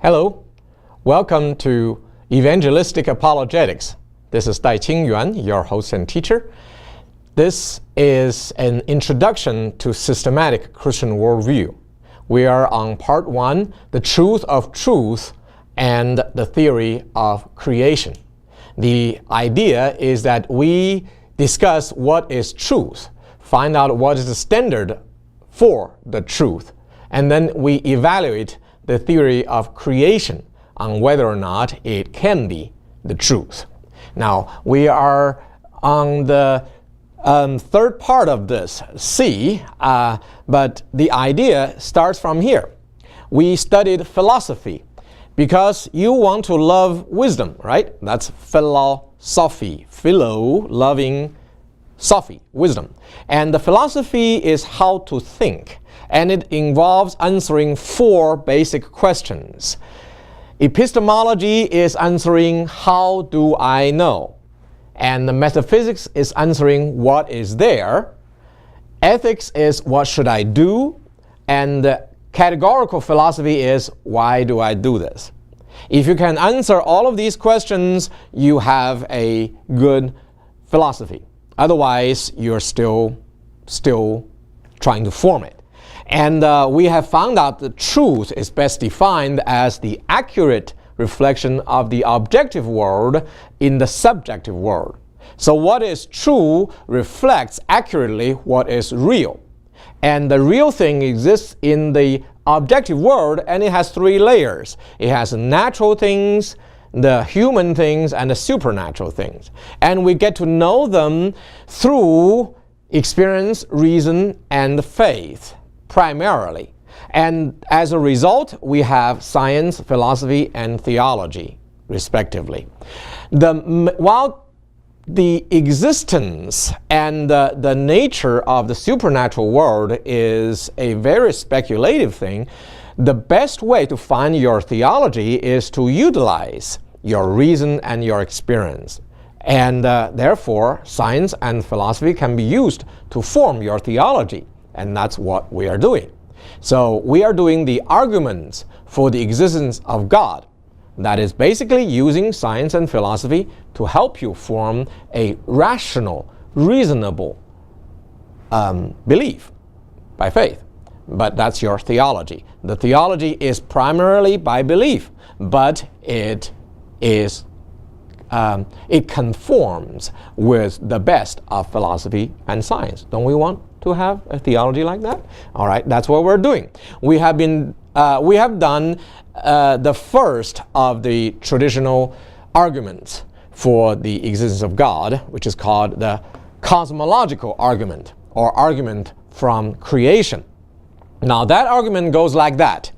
Hello, welcome to Evangelistic Apologetics. This is Dai-Qing Yuan, your host and teacher. This is an introduction to systematic Christian worldview. We are on part 1, the truth of truth and the theory of creation. The idea is that we discuss what is truth, find out what is the standard for the truth, and then we evaluate the theory of creation on whether or not it can be the truth. Now, we are on the third part of this, C, but the idea starts from here. We studied philosophy because you want to love wisdom, right? That's philosophy, philo, loving, sophy, wisdom. And the philosophy is how to think, and it involves answering 4 basic questions. Epistemology is answering, how do I know? And the metaphysics is answering, what is there? Ethics is, what should I do? And the categorical philosophy is, why do I do this? If you can answer all of these questions, you have a good philosophy. Otherwise, you're still trying to form it. And we have found out the truth is best defined as the accurate reflection of the objective world in the subjective world. So what is true reflects accurately what is real. And the real thing exists in the objective world, and it has 3 layers. It has natural things, the human things, and the supernatural things. And we get to know them through experience, reason, and faith, primarily. And as a result, we have science, philosophy, and theology, respectively. While the existence and the nature of the supernatural world is a very speculative thing, the best way to find your theology is to utilize your reason and your experience. And therefore, science and philosophy can be used to form your theology. And that's what we are doing. So we are doing the arguments for the existence of God. That is basically using science and philosophy to help you form a rational, reasonable belief by faith. But that's your theology. The theology is primarily by belief, but it conforms with the best of philosophy and science. Don't we want to have a theology like that? All right, that's what we're doing. We have done the first of the traditional arguments for the existence of God, which is called the cosmological argument, or argument from creation. Now that argument goes like that.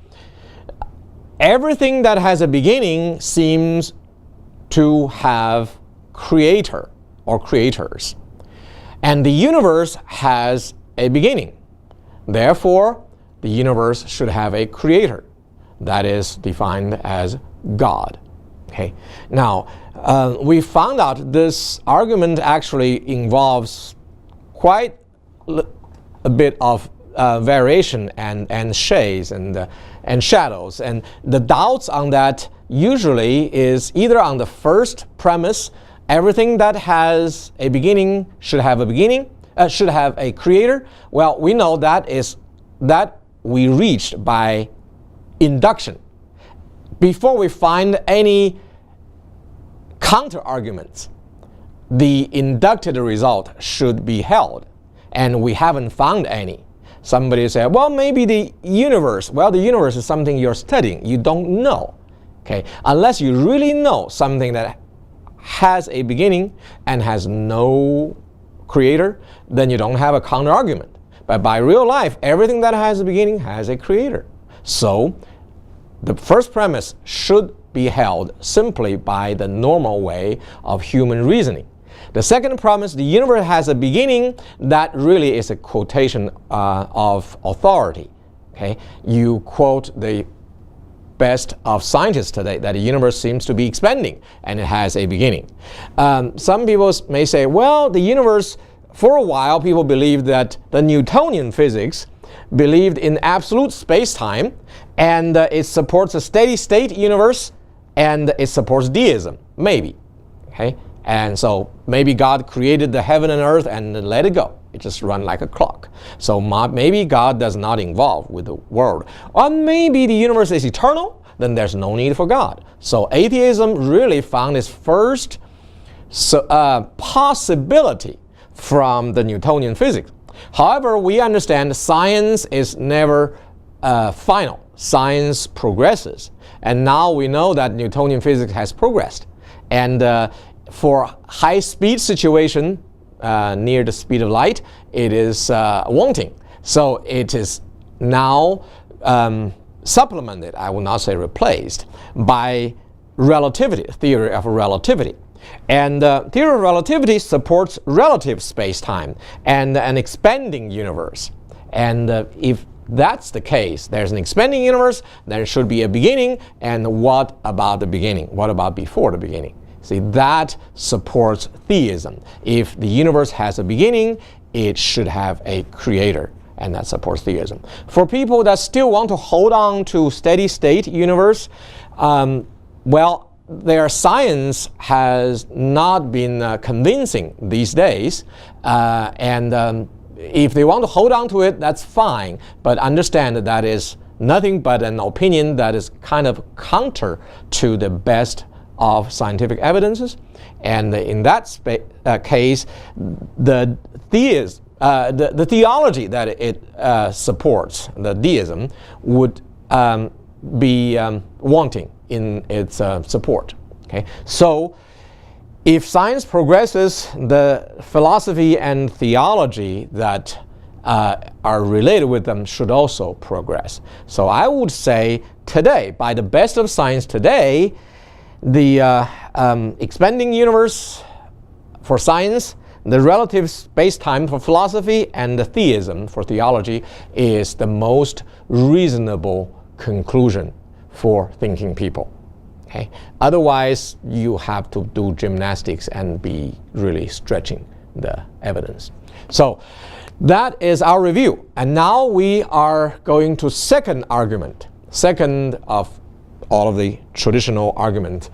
Everything that has a beginning seems to have creator or creators. And the universe has a beginning. Therefore, the universe should have a creator. That is defined as God. Okay. Now, we found out this argument actually involves quite a bit of variation and shades and shadows. And the doubts on that usually is either on the first premise, everything that has a beginning should have a beginning, should have a creator. Well, we know that we reached by induction. Before we find any counter arguments, the inducted result should be held, and we haven't found any. Somebody said, well, maybe the universe. Well, the universe is something you're studying. You don't know. Okay? Unless you really know something that has a beginning and has no creator, then you don't have a counter argument. But by real life, everything that has a beginning has a creator. So the first premise should be held simply by the normal way of human reasoning. The second premise, the universe has a beginning, that really is a quotation of authority. Okay? You quote the best of scientists today that the universe seems to be expanding and it has a beginning. Some people may say, well, the universe, for a while people believed that the Newtonian physics believed in absolute space-time, and it supports a steady state universe, and it supports deism, maybe. Okay? And so maybe God created the heaven and earth and let it go. It just runs like a clock. So maybe God does not involve with the world. Or maybe the universe is eternal, then there's no need for God. So atheism really found its first possibility from the Newtonian physics. However, we understand science is never final. Science progresses. And now we know that Newtonian physics has progressed. And for high-speed situation, near the speed of light, it is wanting. So it is now supplemented, I will not say replaced, by relativity, theory of relativity. And theory of relativity supports relative space-time and an expanding universe. And if that's the case, there's an expanding universe, there should be a beginning, and what about the beginning? What about before the beginning? See, that supports theism. If the universe has a beginning, it should have a creator, and that supports theism. For people that still want to hold on to steady state universe, well, their science has not been convincing these days, and if they want to hold on to it, that's fine, but understand that is nothing but an opinion that is kind of counter to the best of scientific evidences. And in that case, the theology that it supports, the deism, would be wanting in its support. Okay? So if science progresses, the philosophy and theology that are related with them should also progress. So I would say today, by the best of science today, the expanding universe for science, the relative space-time for philosophy, and the theism for theology is the most reasonable conclusion for thinking people. Okay? Otherwise, you have to do gymnastics and be really stretching the evidence. So that is our review. And now we are going to second argument, second of all of the traditional argument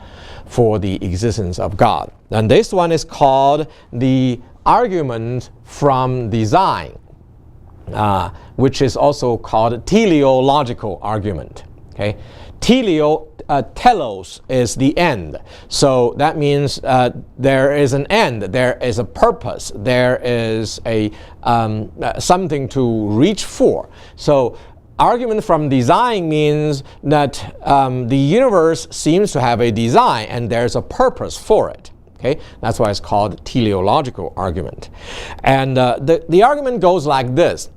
for the existence of God. And this one is called the argument from design, which is also called teleological argument. Okay? Telos is the end. So that means there is an end, there is a purpose, there is a something to reach for. So argument from design means that the universe seems to have a design and there's a purpose for it. Okay? That's why it's called teleological argument. And the argument goes like this,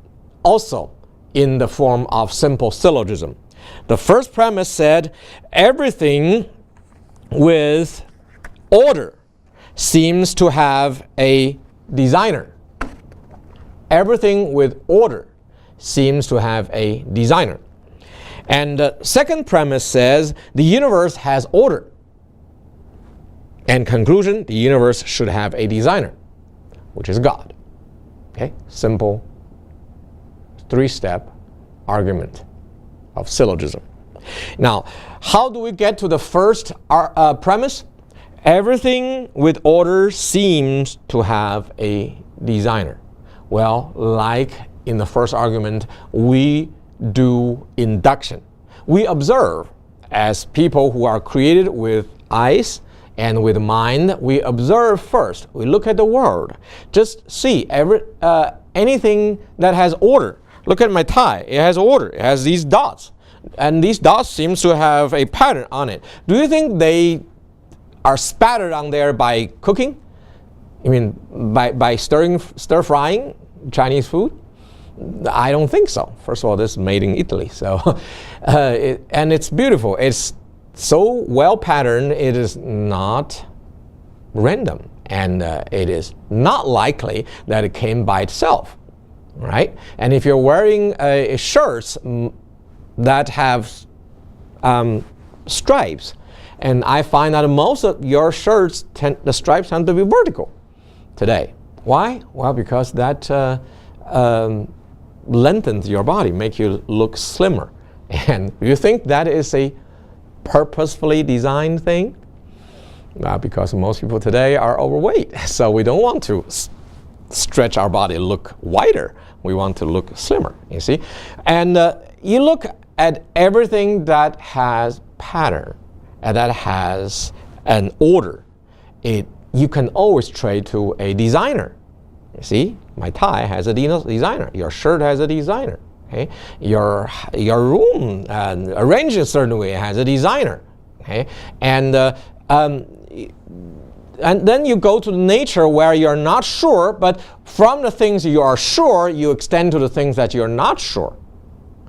also in the form of simple syllogism. The first premise said, everything with order seems to have a designer. Everything with order seems to have a designer. And the second premise says, the universe has order. And conclusion, the universe should have a designer, which is God. Okay? Simple three-step argument of syllogism. Now, how do we get to the first premise? Everything with order seems to have a designer. Well, like in the first argument, we do induction. We observe as people who are created with eyes and with mind. We observe first. We look at the world. Just see anything that has order. Look at my tie. It has order. It has these dots. And these dots seem to have a pattern on it. Do you think they are spattered on there by cooking? I mean, by stir frying Chinese food? I don't think so. First of all, this is made in Italy. So, and it's beautiful. It's so well patterned, it is not random. And it is not likely that it came by itself. Right? And if you're wearing shirts that have stripes, and I find that most of your shirts, the stripes tend to be vertical today. Why? Well, because that lengthens your body, make you look slimmer. And do you think that is a purposefully designed thing? Because most people today are overweight, so we don't want to stretch our body, look wider. We want to look slimmer, you see. And you look at everything that has pattern and that has an order. You can always trade to a designer. You see, my tie has a designer. Your shirt has a designer. Okay? Your room arranged in a certain way has a designer. Okay? And then you go to nature where you're not sure, but from the things you are sure, you extend to the things that you're not sure.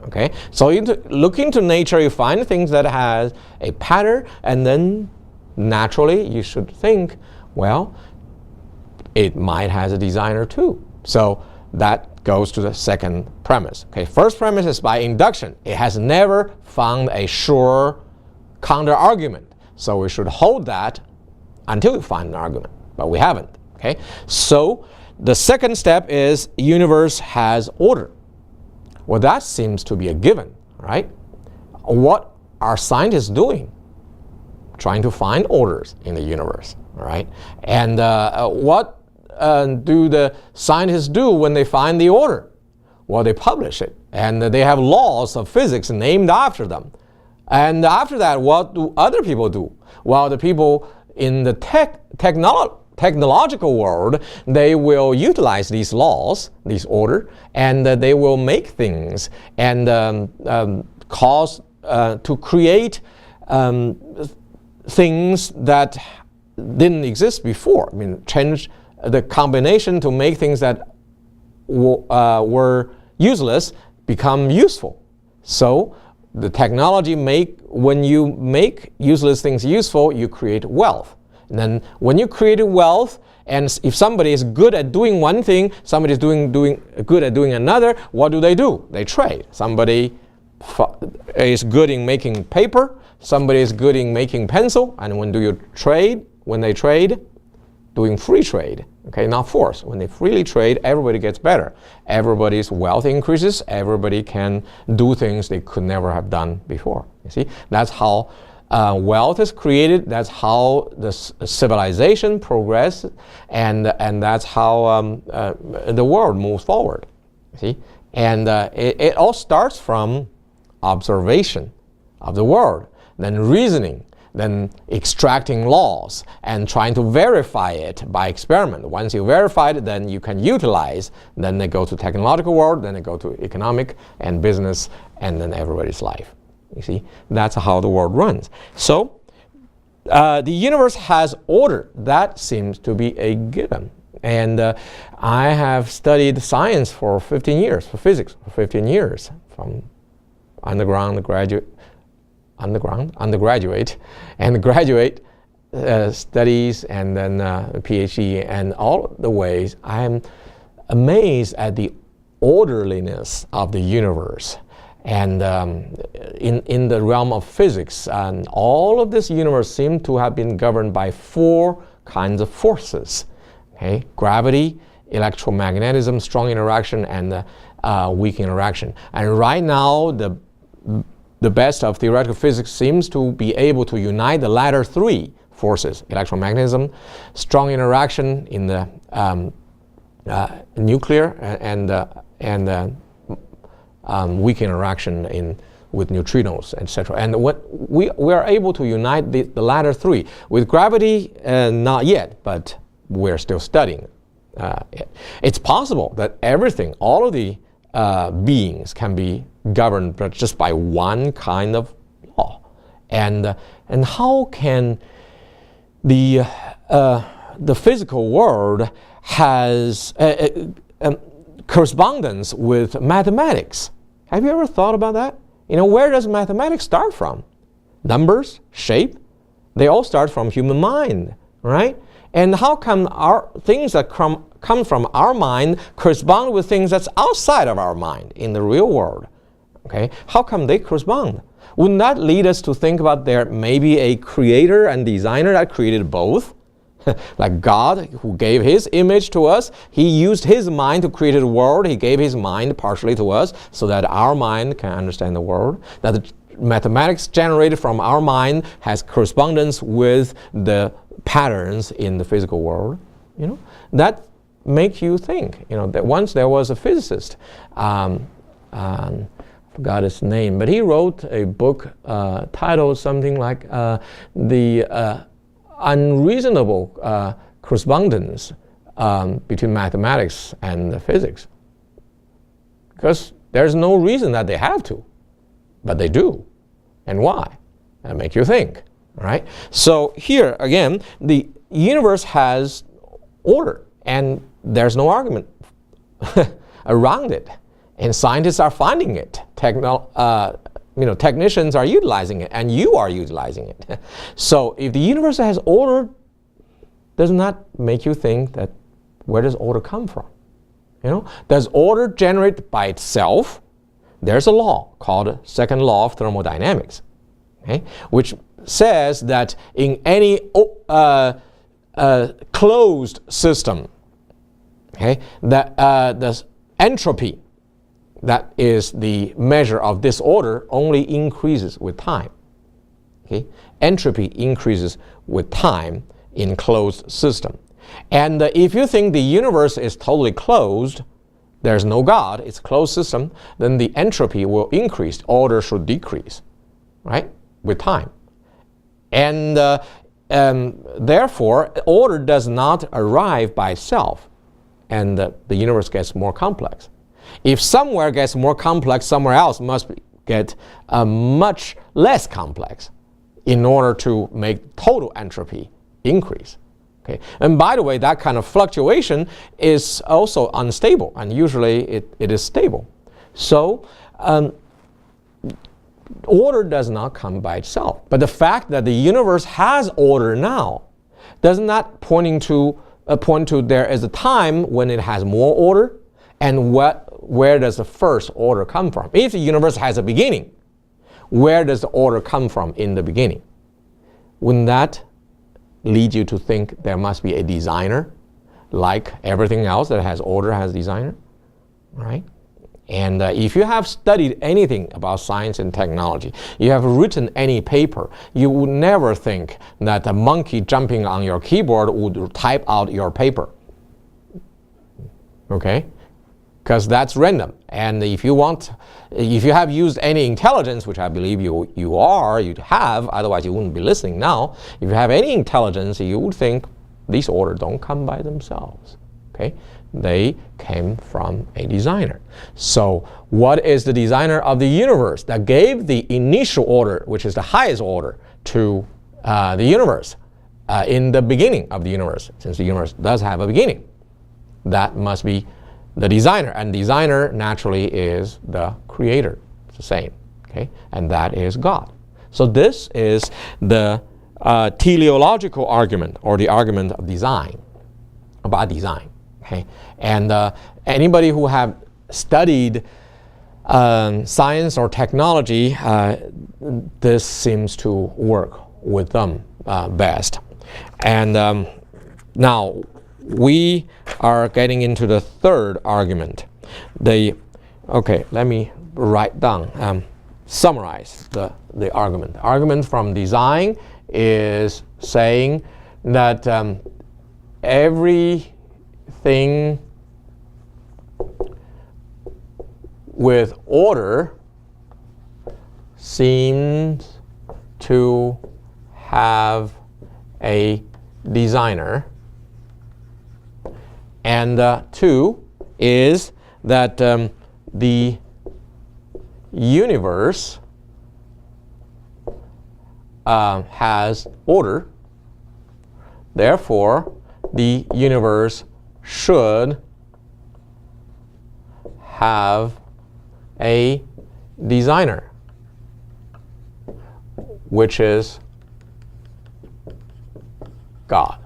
Okay? So you look into nature, you find things that has a pattern, and then naturally you should think, well, it might has a designer too. So that goes to the second premise. Okay, first premise is by induction. It has never found a sure counter-argument. So we should hold that until we find an argument, but we haven't. Okay, so the second step is universe has order. Well, that seems to be a given, right? What are scientists doing? Trying to find orders in the universe, all right? And what do the scientists do when they find the order? Well, they publish it, and they have laws of physics named after them. And after that, what do other people do? Well, the people in the technological world, they will utilize these laws, this order, and they will make things and cause to create things that didn't exist before. I mean, change the combination to make things that were useless become useful. So the technology when you make useless things useful, you create wealth. And then when you create wealth, and if somebody is good at doing one thing, somebody is good at doing another, what do? They trade. Somebody is good in making paper, somebody is good in making pencil, and when they trade, doing free trade, okay, not force. When they freely trade, everybody gets better. Everybody's wealth increases, everybody can do things they could never have done before. You see, that's how wealth is created, that's how the civilization progresses, and that's how the world moves forward. You see, and it all starts from observation of the world, then reasoning, then extracting laws and trying to verify it by experiment. Once you verify it, then you can utilize. Then they go to technological world, then they go to economic and business, and then everybody's life. You see, that's how the world runs. So the universe has order. That seems to be a given. And I have studied science for 15 years, for physics for 15 years, from undergraduate, and graduate studies, and then PhD, and all the ways. I'm amazed at the orderliness of the universe. And in the realm of physics, and all of this universe seems to have been governed by 4 kinds of forces. Okay? Gravity, electromagnetism, strong interaction, and weak interaction. And right now, the best of theoretical physics seems to be able to unite the latter 3 forces: electromagnetism, strong interaction in the nuclear, and weak interaction with neutrinos, etc. And what we are able to unite the latter 3. With gravity, not yet, but we're still studying it. It's possible that everything, all of the beings can be governed just by one kind of law. And how can the physical world has correspondence with mathematics? Have you ever thought about that? Where does mathematics start from? Numbers, shape, they all start from human mind, right? And how come our things that come from our mind correspond with things that's outside of our mind in the real world? Okay, how come they correspond? Wouldn't that lead us to think about there may be a creator and designer that created both? Like God, who gave his image to us, he used his mind to create the world. He gave his mind partially to us so that our mind can understand the world. That the mathematics generated from our mind has correspondence with the patterns in the physical world. That makes you think. That once there was a physicist, forgot his name, but he wrote a book titled something like the unreasonable correspondence between mathematics and physics. Because there's no reason that they have to, but they do. And why? That makes you think, right? So here, again, the universe has order, and there's no argument around it. And scientists are finding it. Technicians are utilizing it, and you are utilizing it. So if the universe has order, does not make you think that where does order come from? Does order generate by itself? There's a law called second law of thermodynamics, okay, which says that in any closed system, okay, that the entropy, that is the measure of disorder, only increases with time. Okay? Entropy increases with time in closed system. And if you think the universe is totally closed, there's no God, it's a closed system, then the entropy will increase, order should decrease, right, with time. And therefore, order does not arrive by itself, and the universe gets more complex. If somewhere gets more complex, somewhere else must get much less complex in order to make total entropy increase. Okay? And by the way, that kind of fluctuation is also unstable, and usually it is stable. So order does not come by itself. But the fact that the universe has order now does not point to there is a time when it has more order, and where does the first order come from? If the universe has a beginning, where does the order come from in the beginning? Wouldn't that lead you to think there must be a designer, like everything else that has order has designer, right? And if you have studied anything about science and technology, you have written any paper, you would never think that a monkey jumping on your keyboard would type out your paper. Okay? Because that's random. And if you have used any intelligence, which I believe you have, otherwise you wouldn't be listening now. If you have any intelligence, you would think these orders don't come by themselves. Okay? They came from a designer. So what is the designer of the universe that gave the initial order, which is the highest order, to the universe in the beginning of the universe, since the universe does have a beginning? That must be the designer, and designer naturally is the creator. It's the same, okay? And that is God. So this is the teleological argument, or the argument of design, about design, okay? And anybody who have studied science or technology, this seems to work with them best. And now, we are getting into the third argument. Okay, let me write down, summarize the argument. The argument from design is saying that everything with order seems to have a designer. And two is that the universe has order. Therefore, the universe should have a designer, which is God.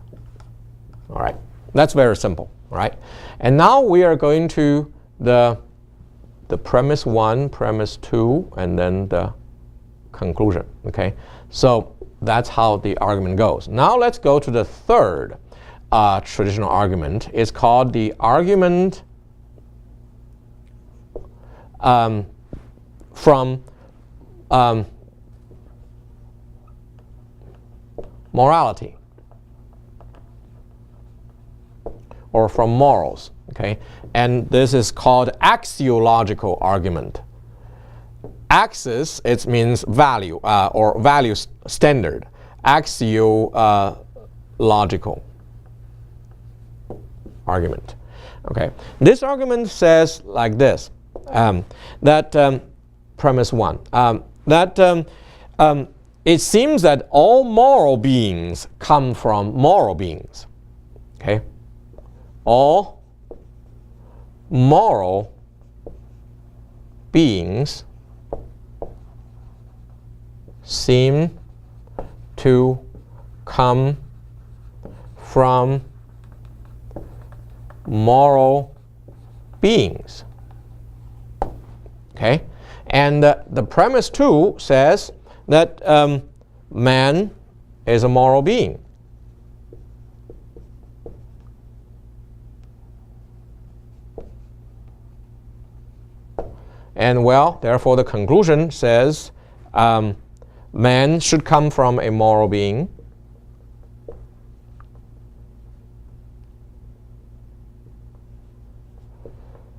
All right, that's very simple. Right? And now we are going to the premise 1, premise 2, and then the conclusion. Okay? So that's how the argument goes. Now let's go to the third. traditional argument is called the argument from morality, or from morals, okay? And this is called axiological argument. Axis, it means value, or value standard. Axiological argument, okay? This argument says like this, that premise one, that it seems that all moral beings come from moral beings, okay? All moral beings seem to come from moral beings, okay? And the premise two says that man is a moral being. And well, therefore the conclusion says man should come from a moral being.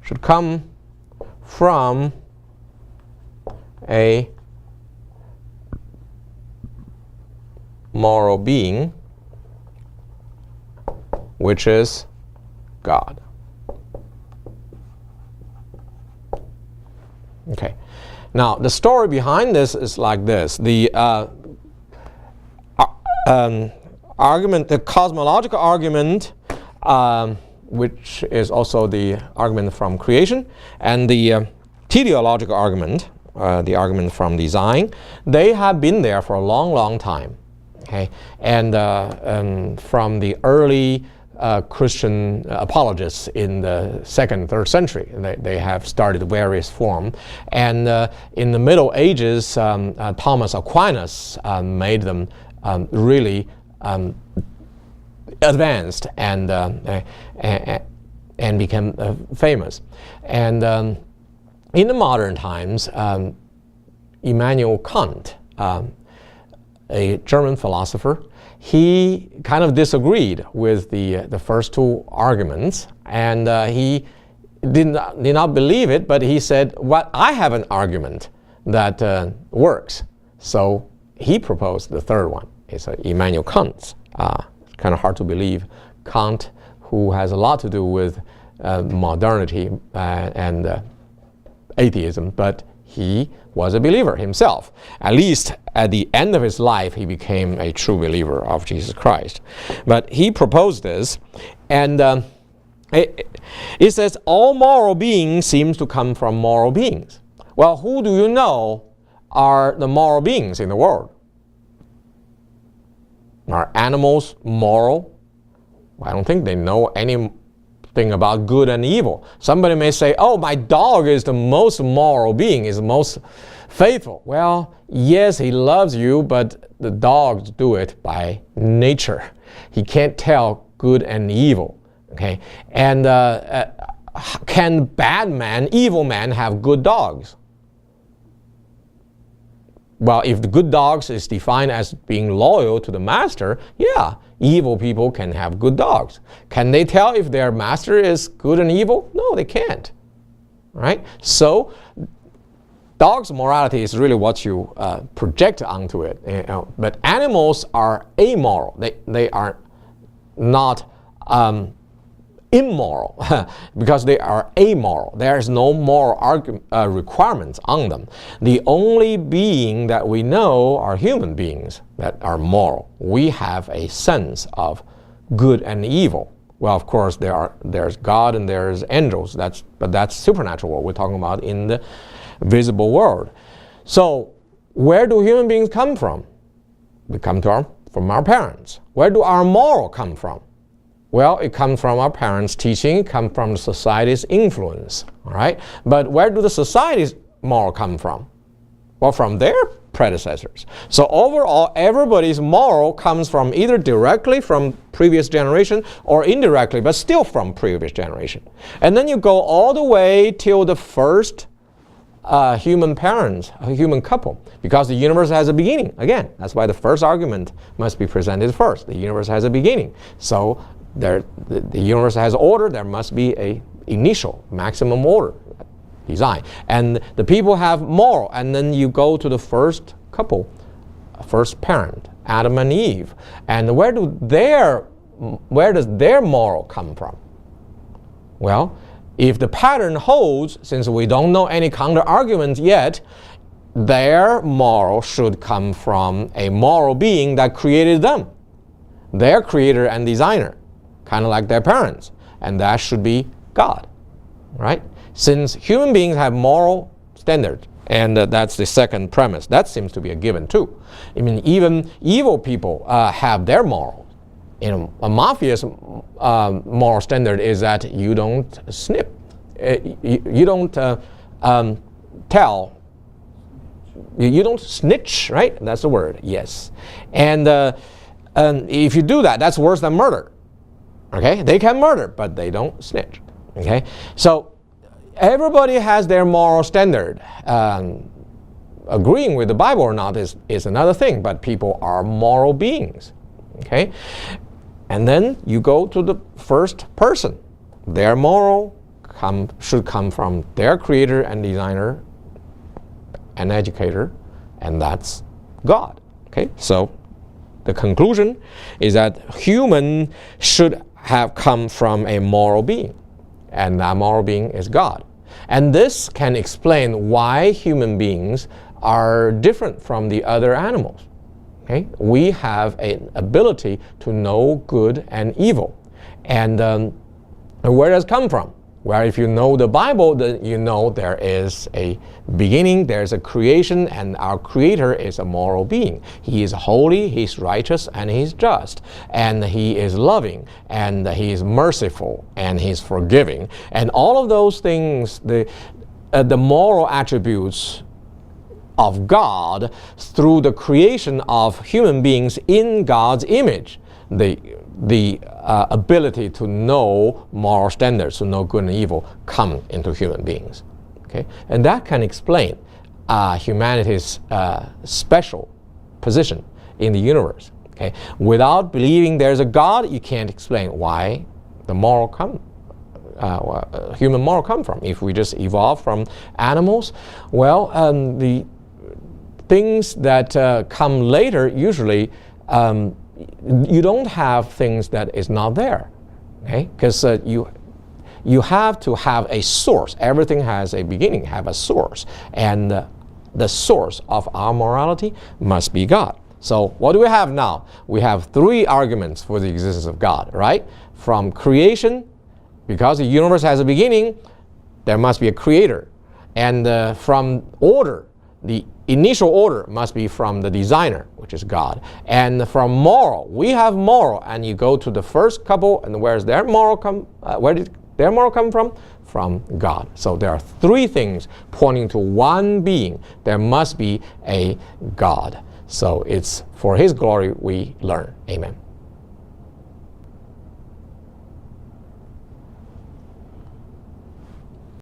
Should come from a moral being, which is God. Okay. Now, the story behind this is like this. The argument, the cosmological argument, which is also the argument from creation, and the teleological argument, the argument from design, they have been there for a long, long time. Okay, and from the early Christian apologists in the 2nd, 3rd century, they have started various forms. And in the Middle Ages, Thomas Aquinas made them really advanced and became famous. And in the modern times, Immanuel Kant, a German philosopher, he kind of disagreed with the first two arguments, and he did not believe it, but he said, "What, I have an argument that works." So he proposed the third one. It's Immanuel Kant's. It's kind of hard to believe. Kant, who has a lot to do with modernity and atheism, but he was a believer himself. At least at the end of his life, he became a true believer of Jesus Christ. But he proposed this, and it says all moral beings seems to come from moral beings. Well, who do you know are the moral beings in the world? Are animals moral? I don't think they know anything about good and evil. Somebody may say, "Oh, my dog is the most moral being, is the most faithful." Well, yes, he loves you, but the dogs do it by nature. He can't tell good and evil. Okay, and can bad man, evil man, have good dogs? Well, if the good dogs is defined as being loyal to the master, yeah, evil people can have good dogs. Can they tell if their master is good and evil? No, they can't. Right? So, dogs' morality is really what you project onto it. But animals are amoral. They are not immoral because they are amoral. There is no moral requirements on them. The only being that we know are human beings that are moral. We have a sense of good and evil. Well, of course, there's God and there's angels. But that's supernatural, what we're talking about in the visible world. So, where do human beings come from? We come from our parents. Where do our moral come from? Well, it comes from our parents' teaching, it comes from the society's influence, all right? But where do the society's moral come from? Well, from their predecessors. So overall, everybody's moral comes from either directly from previous generation, or indirectly, but still from previous generation. And then you go all the way till the first human parents, a human couple, because the universe has a beginning. Again, that's why the first argument must be presented first. The universe has a beginning. So the universe has order, there must be a initial maximum order design. And the people have moral, and then you go to the first couple, first parent, Adam and Eve. And where does their moral come from? Well, if the pattern holds, since we don't know any counter-arguments yet, their moral should come from a moral being that created them, their creator and designer, kind of like their parents, and that should be God, right? Since human beings have moral standards, and that's the second premise. That seems to be a given too. I mean, even evil people have their morals. You know, a mafia's moral standard is that you don't snip, you don't tell, you don't snitch, right? That's the word, yes. And if you do that, that's worse than murder. Okay, they can murder, but they don't snitch. Okay, so everybody has their moral standard. Agreeing with the Bible or not is another thing, but people are moral beings. Okay. And then you go to the first person. Their moral should come from their creator and designer and educator, and that's God. Okay, so the conclusion is that human should have come from a moral being, and that moral being is God. And this can explain why human beings are different from the other animals. Okay? We have an ability to know good and evil. And where does it come from? Well, if you know the Bible, then you know there is a beginning, there's a creation, and our Creator is a moral being. He is holy, He's righteous, and He's just. And He is loving, and He is merciful, and He's forgiving. And all of those things, the moral attributes of God through the creation of human beings in God's image, the ability to know moral standards, to know good and evil, come into human beings. Okay? And that can explain humanity's special position in the universe. Okay? Without believing there's a God, you can't explain why the moral human moral come from. If we just evolve from animals, well, the things that come later usually you don't have things that is not there, okay? Because you have to have a source. Everything has a beginning, have a source, and the source of our morality must be God. So what do we have now? We have three arguments for the existence of God, right? From creation, because the universe has a beginning, there must be a creator, and from order, the initial order must be from the designer, which is God. And from moral, we have moral, and you go to the first couple, and where did their moral come from? From God. So there are three things pointing to one being. There must be a God. So it's for His glory we learn. Amen.